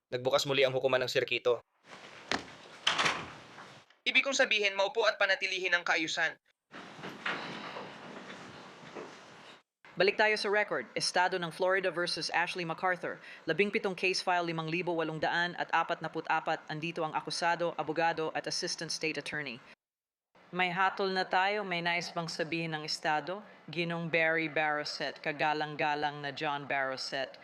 Nagbukas muli ang hukuman ng sirkito. Ibig kong sabihin, maupo at panatilihin ang kaayusan. Balik tayo sa record. Estado ng Florida versus Ashley MacArthur. 17 case file, 5,800 at 44. Andito ang akusado, abogado at assistant state attorney. May hatol na tayo. May nais bang sabihin ng Estado? Ginong Barry Barroset, kagalang-galang na John Barroset.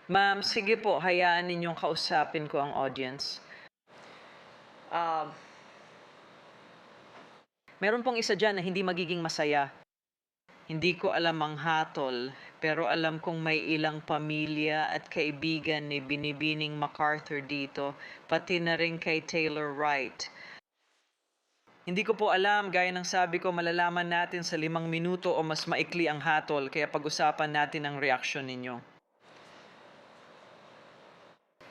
Ma'am, sige po, hayaan ninyong kausapin ko ang audience. Meron pong isa dyan na hindi magiging masaya. Hindi ko alam ang hatol, pero alam kong may ilang pamilya at kaibigan ni Binibining MacArthur dito, pati na rin kay Taylor Wright. Hindi ko po alam, gaya ng sabi ko, malalaman natin sa 5 minuto o mas maikli ang hatol, kaya pag-usapan natin ang reaksyon ninyo.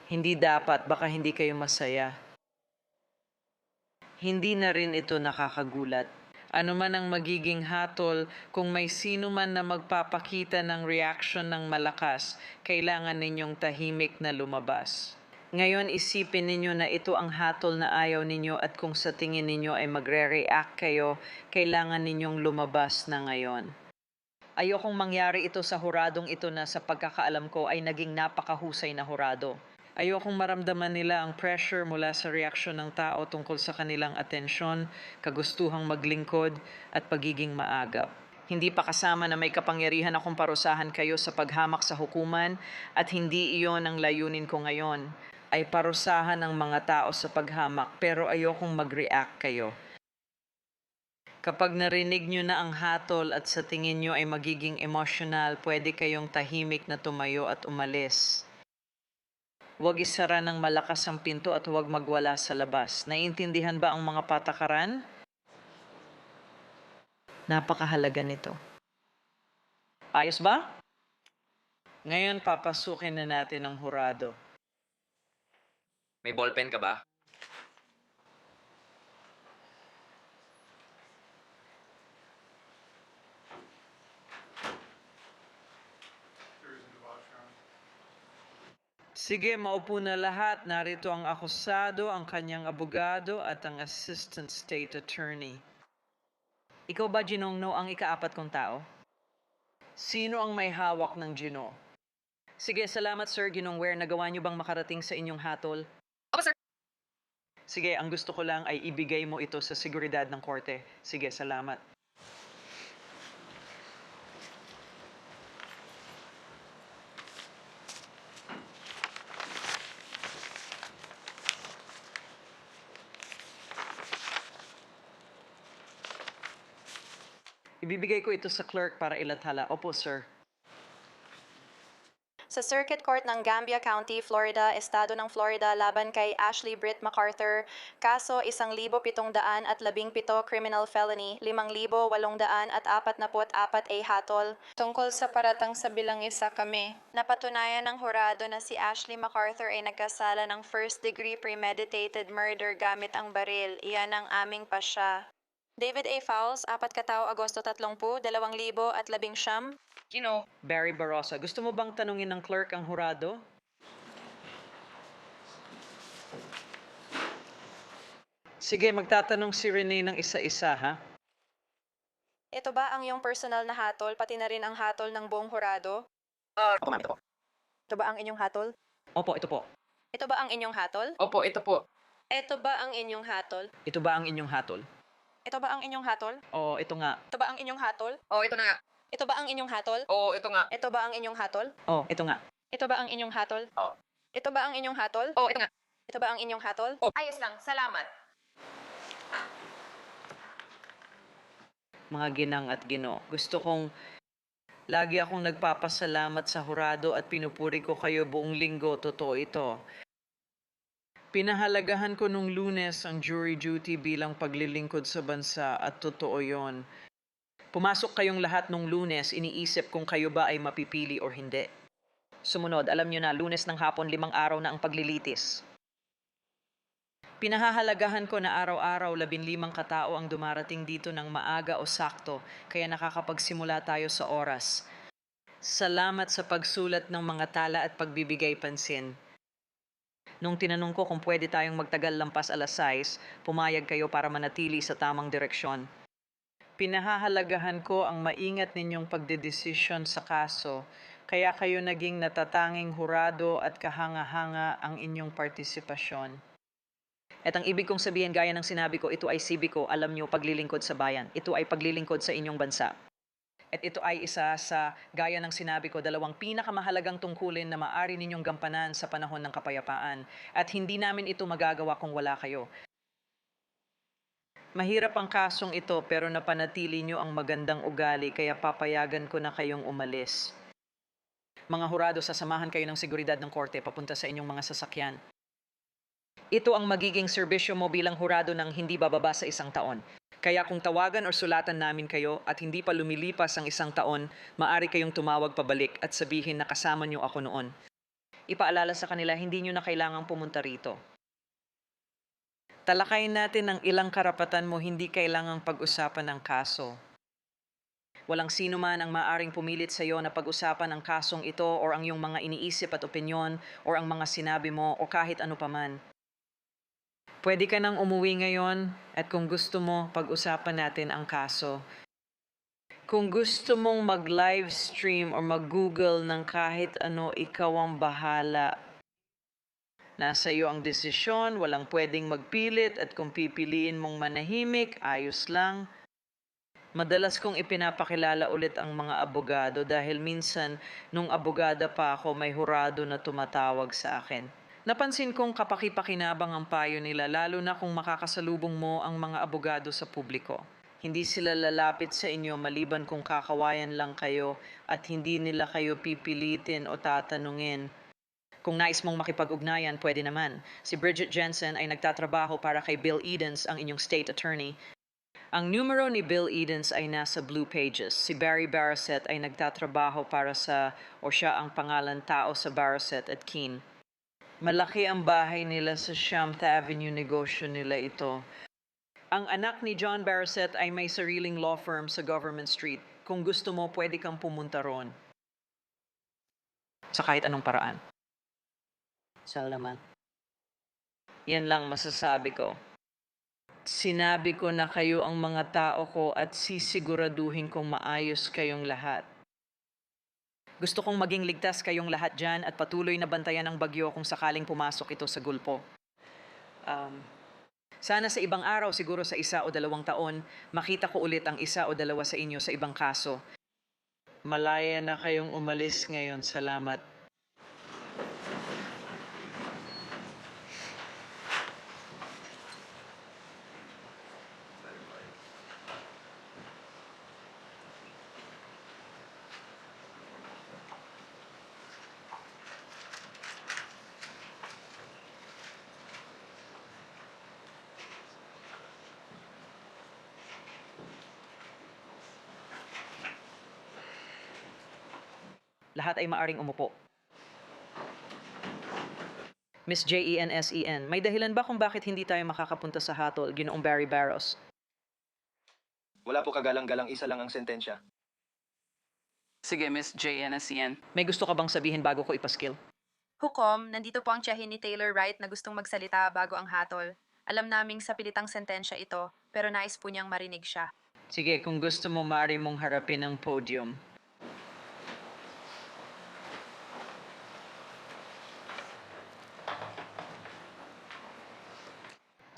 Hindi dapat, baka hindi kayo masaya. Hindi na rin ito nakakagulat. Ano man ang magiging hatol, kung may sino man na magpapakita ng reaction ng malakas, kailangan ninyong tahimik na lumabas. Ngayon isipin ninyo na ito ang hatol na ayaw ninyo at kung sa tingin ninyo ay magre-react kayo, kailangan ninyong lumabas na ngayon. Ayokong mangyari ito sa huradong ito na sa pagkakaalam ko ay naging napakahusay na hurado. Ayokong maramdaman nila ang pressure mula sa reaksyon ng tao tungkol sa kanilang atensyon, kagustuhang maglingkod, at pagiging maagap. Hindi pa kasama na may kapangyarihan akong parusahan kayo sa paghamak sa hukuman at hindi iyon ang layunin ko ngayon. Ay parusahan ng mga tao sa paghamak pero ayokong mag-react kayo. Kapag narinig nyo na ang hatol at sa tingin nyo ay magiging emosyonal, pwede kayong tahimik na tumayo at umalis. Huwag isara ng malakas ang pinto at huwag magwala sa labas. Naiintindihan ba ang mga patakaran? Napakahalaga nito. Ayos ba? Ngayon papasukin na natin ang hurado. May ballpen ka ba? Sige, maupo na lahat. Narito ang akusado, ang kanyang abogado at ang assistant state attorney. Ikaw ba, Ginongno, ang ikaapat kong tao? Sino ang may hawak ng Gino? Sige, salamat Sir Ginong Ware. Nagawa niyo bang makarating sa inyong hatol? Opo, sir. Sige, ang gusto ko lang ay ibigay mo ito sa seguridad ng korte. Sige, salamat. Ibibigay ko ito sa clerk para ilathala. Opo, sir. Sa Circuit Court ng Gambia County, Florida, Estado ng Florida, laban kay Ashley Britt MacArthur, kaso 1,717 criminal felony, 5,844 ay hatol. Tungkol sa paratang sa bilang isa kami. Napatunayan ng hurado na si Ashley MacArthur ay nagkasala ng first-degree premeditated murder gamit ang baril. Iyan ang aming pasya. David A. Fowles, 4 katao, Agosto 30, 2019. Gino. Barry Barossa, gusto mo bang tanungin ng clerk ang hurado? Sige, magtatanong si Rene ng isa-isa, ha? Ito ba ang iyong personal na hatol, pati na rin ang hatol ng buong hurado? Opo, ma'am, ito po. Ito ba ang inyong hatol? Opo, ito po. Ito ba ang inyong hatol? Opo, ito po. Ito ba ang inyong hatol? Ito ba ang inyong hatol? Ito ba ang inyong hatol? O, ito nga. Ito ba ang inyong hatol? Oh, ito na nga. Ito ba ang inyong hatol? Oh, ito nga. Ito ba ang inyong hatol? O, ito nga. Ito ba ang inyong hatol? Oh. Ito ba ang inyong hatol? Oh, ito nga. Ito ba ang inyong hatol? Ayos lang. Salamat. Mga ginang at gino, gusto kong lagi akong nagpapasalamat sa hurado at pinupuri ko kayo buong linggo. Totoo ito. Pinahalagahan ko nung Lunes ang jury duty bilang paglilingkod sa bansa at totoo yon. Pumasok kayong lahat nung Lunes, iniisip kung kayo ba ay mapipili o hindi. Sumunod, alam nyo na, Lunes ng hapon, 5 araw na ang paglilitis. Pinahahalagahan ko na araw-araw 15 katao ang dumarating dito ng maaga o sakto, kaya nakakapagsimula tayo sa oras. Salamat sa pagsulat ng mga tala at pagbibigay pansin. Nung tinanong ko kung pwede tayong magtagal lampas alas 6, pumayag kayo para manatili sa tamang direksyon. Pinahahalagahan ko ang maingat ninyong pagdedesisyon sa kaso, kaya kayo naging natatanging hurado at kahanga-hanga ang inyong partisipasyon. At ang ibig kong sabihin gaya ng sinabi ko, ito ay sibiko, alam nyo, paglilingkod sa bayan. Ito ay paglilingkod sa inyong bansa. At ito ay isa sa, gaya ng sinabi ko, 2 pinakamahalagang tungkulin na maaari ninyong gampanan sa panahon ng kapayapaan. At hindi namin ito magagawa kung wala kayo. Mahirap ang kasong ito pero napanatili nyo ang magandang ugali kaya papayagan ko na kayong umalis. Mga hurado, sasamahan kayo ng seguridad ng korte papunta sa inyong mga sasakyan. Ito ang magiging serbisyo mo bilang hurado ng hindi bababa sa 1 taon. Kaya kung tawagan o sulatan namin kayo at hindi pa lumilipas ang 1 taon, maaari kayong tumawag pabalik at sabihin na kasama nyo ako noon. Ipaalala sa kanila hindi nyo na kailangang pumunta rito. Talakayin natin ang ilang karapatan mo hindi kailangang pag-usapan ng kaso. Walang sino man ang maaring pumilit sa iyo na pag-usapan ang kasong ito o ang iyong mga iniisip at opinyon o ang mga sinabi mo o kahit ano paman. Pwede ka nang umuwi ngayon at kung gusto mo, pag-usapan natin ang kaso. Kung gusto mong mag-live stream o mag-google ng kahit ano, ikaw ang bahala. Nasa iyo ang desisyon, walang pwedeng magpilit at kung pipiliin mong manahimik, ayos lang. Madalas kong ipinapakilala ulit ang mga abogado dahil minsan nung abogada pa ako may hurado na tumatawag sa akin. Napansin kong kapaki-pakinabang ang payo nila lalo na kung makakasalubong mo ang mga abogado sa publiko. Hindi sila lalapit sa inyo maliban kung kakawayan lang kayo at hindi nila kayo pipilitin o tatanungin. Kung nais mong makipag-ugnayan, pwede naman. Si Bridget Jensen ay nagtatrabaho para kay Bill Edens, ang inyong state attorney. Ang numero ni Bill Edens ay nasa Blue Pages. Si Barry Barrett ay nagtatrabaho para siya ang pangalan tao sa Barrett at Keene. Malaki ang bahay nila sa Shamth Avenue, negosyo nila ito. Ang anak ni John Barrett ay may sariling law firm sa Government Street. Kung gusto mo, pwede kang pumunta roon. Sa kahit anong paraan. Salamat. Yan lang masasabi ko. Sinabi ko na kayo ang mga tao ko at sisiguraduhin kong maayos kayong lahat. Gusto kong maging ligtas kayong lahat dyan at patuloy na bantayan ang bagyo kung sakaling pumasok ito sa gulpo. Sana sa ibang araw, siguro sa 1 o 2 taon, makita ko ulit ang 1 o 2 sa inyo sa ibang kaso. Malaya na kayong umalis ngayon. Salamat. Lahat ay maaring umupo. Miss Jensen, may dahilan ba kung bakit hindi tayo makakapunta sa hatol, Ginoong Barry Barros? Wala po kagalang-galang, isa lang ang sentensya. Sige, Miss Jensen. May gusto ka bang sabihin bago ko ipaskil? Hukom, nandito po ang tiyahin ni Taylor Wright na gustong magsalita bago ang hatol. Alam naming sa pilitang sentensya ito, pero nais po niyang marinig siya. Sige, kung gusto mo, maaari mong harapin ang podium.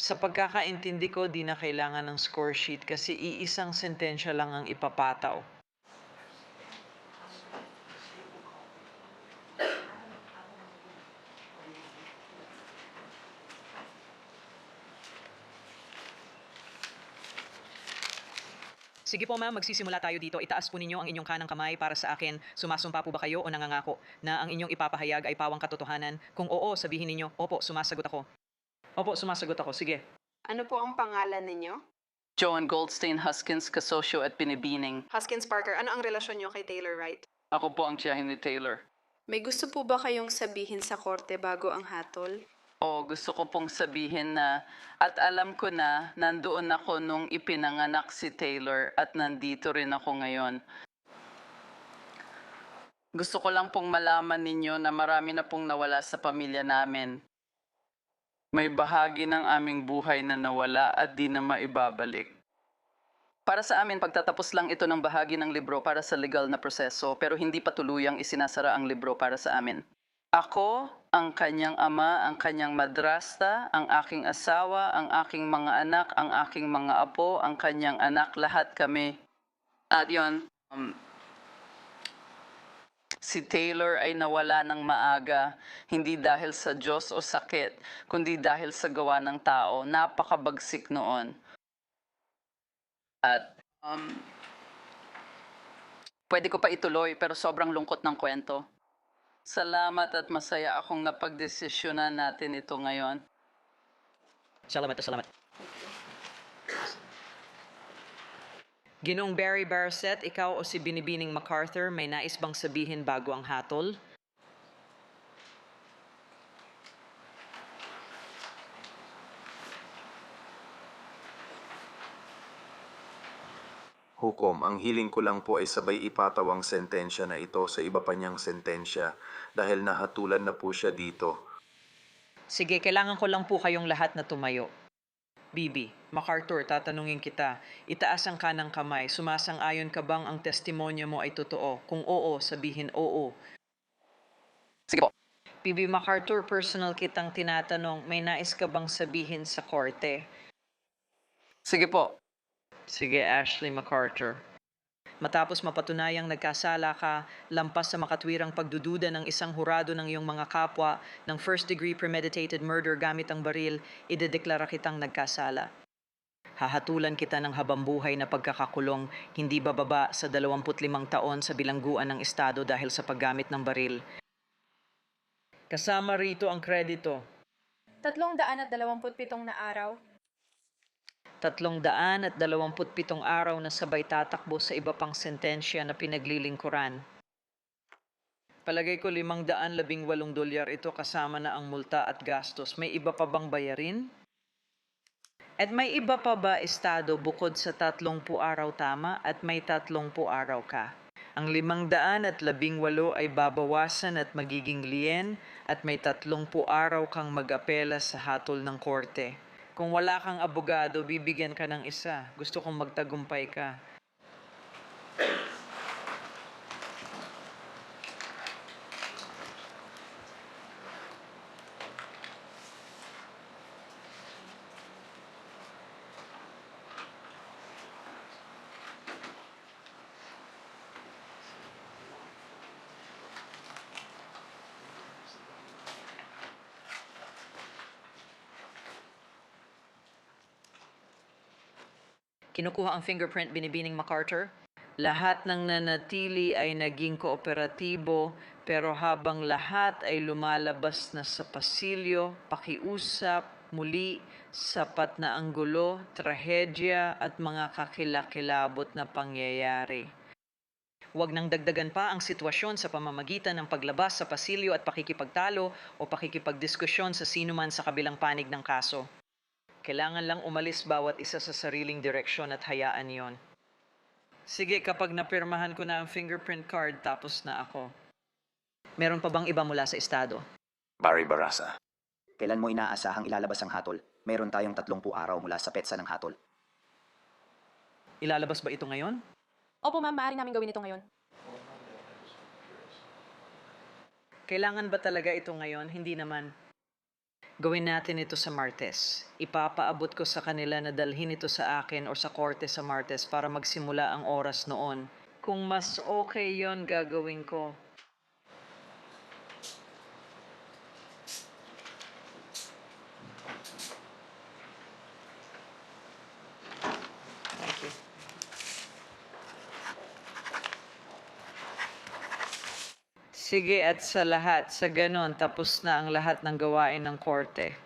Sa pagkakaintindi ko, di na kailangan ng score sheet kasi iisang sentensya lang ang ipapataw. Sige po ma'am, magsisimula tayo dito. Itaas po ninyo ang inyong kanang kamay para sa akin. Sumasumpa po ba kayo o nangangako na ang inyong ipapahayag ay pawang katotohanan? Kung oo, sabihin ninyo, opo, sumasagot ako. Opo, sumasagot ako. Sige. Ano po ang pangalan ninyo? Joan Goldstein Huskins, kasosyo at binibining. Huskins Parker, ano ang relasyon niyo kay Taylor Wright? Ako po ang tiyahin ni Taylor. May gusto po ba kayong sabihin sa korte bago ang hatol? O gusto ko pong sabihin na at alam ko na nandoon ako nung ipinanganak si Taylor at nandito rin ako ngayon. Gusto ko lang pong malaman ninyo na marami na pong nawala sa pamilya namin. May bahagi ng aming buhay na nawala at di na maibabalik. Para sa amin, pagtatapos lang ito ng bahagi ng libro para sa legal na proseso, pero hindi pa tuluyang isinasara ang libro para sa amin. Ako, ang kanyang ama, ang kanyang madrasta, ang aking asawa, ang aking mga anak, ang aking mga apo, ang kanyang anak, lahat kami. At yun, si Taylor ay nawala ng maaga, hindi dahil sa Diyos o sakit, kundi dahil sa gawa ng tao. Napakabagsik noon. At pwede ko pa ituloy pero sobrang lungkot ng kwento. Salamat at masaya akong napagdesisyonan natin ito ngayon. Salamat. Ginoong Barry Barset, ikaw o si Binibining MacArthur, may nais bang sabihin bago ang hatol? Hukom, ang hiling ko lang po ay sabay ipataw ang sentensya na ito sa iba pa niyang sentensya dahil nahatulan na po siya dito. Sige, kailangan ko lang po kayong lahat na tumayo. Bibi, MacArthur, tatanungin kita. Itaas ang kanang kamay. Sumasang-ayon ka bang ang testimonya mo ay totoo? Kung oo, sabihin oo. Sige po. Bibi MacArthur, personal kitang tinatanong, may nais ka bang sabihin sa korte? Sige po. Sige, Ashley MacArthur. Matapos mapatunayang nagkasala ka, lampas sa makatwirang pagdududa ng isang hurado ng iyong mga kapwa ng first-degree premeditated murder gamit ang baril, idedeklara kitang nagkasala. Hahatulan kita ng habambuhay na pagkakakulong, hindi bababa sa 25 taon sa bilangguan ng Estado dahil sa paggamit ng baril. Kasama rito ang kredito. 327 na araw. 327 araw na sabay tatakbo sa iba pang sentensya na pinaglilingkuran. Palagay ko $518 ito kasama na ang multa at gastos. May iba pa bang bayarin? At may iba pa ba, Estado, bukod sa 30 araw tama at may 30 araw ka? Ang 518 ay babawasan at magiging liyen at may 30 araw kang mag-apela sa hatol ng korte. Kung wala kang abogado, bibigyan ka ng isa. Gusto kong magtagumpay ka. Kinukuha ang fingerprint Binibining MacArthur. Lahat ng nanatili ay naging kooperatibo, pero habang lahat ay lumalabas na sa pasilyo, pakiusap, muli, sapat na ang gulo, trahedya at mga kakilakilabot na pangyayari. Huwag nang dagdagan pa ang sitwasyon sa pamamagitan ng paglabas sa pasilyo at pakikipagtalo o pakikipagdiskusyon sa sinuman sa kabilang panig ng kaso. Kailangan lang umalis bawat isa sa sariling direksyon at hayaan yon. Sige, kapag napirmahan ko na ang fingerprint card, tapos na ako. Meron pa bang iba mula sa Estado? Barry Barasa. Kailan mo inaasahang ilalabas ang hatol? Meron tayong 30 araw mula sa petsa ng hatol. Ilalabas ba ito ngayon? Opo ma'am, maaari namin gawin ito ngayon. Kailangan ba talaga ito ngayon? Hindi naman. Gawin natin ito sa Martes. Ipapaabot ko sa kanila na dalhin ito sa akin o sa korte sa Martes para magsimula ang oras noon. Kung mas okay yon, gagawin ko. Thank you. Sige, at sa lahat, sa ganon, tapos na ang lahat ng gawain ng korte.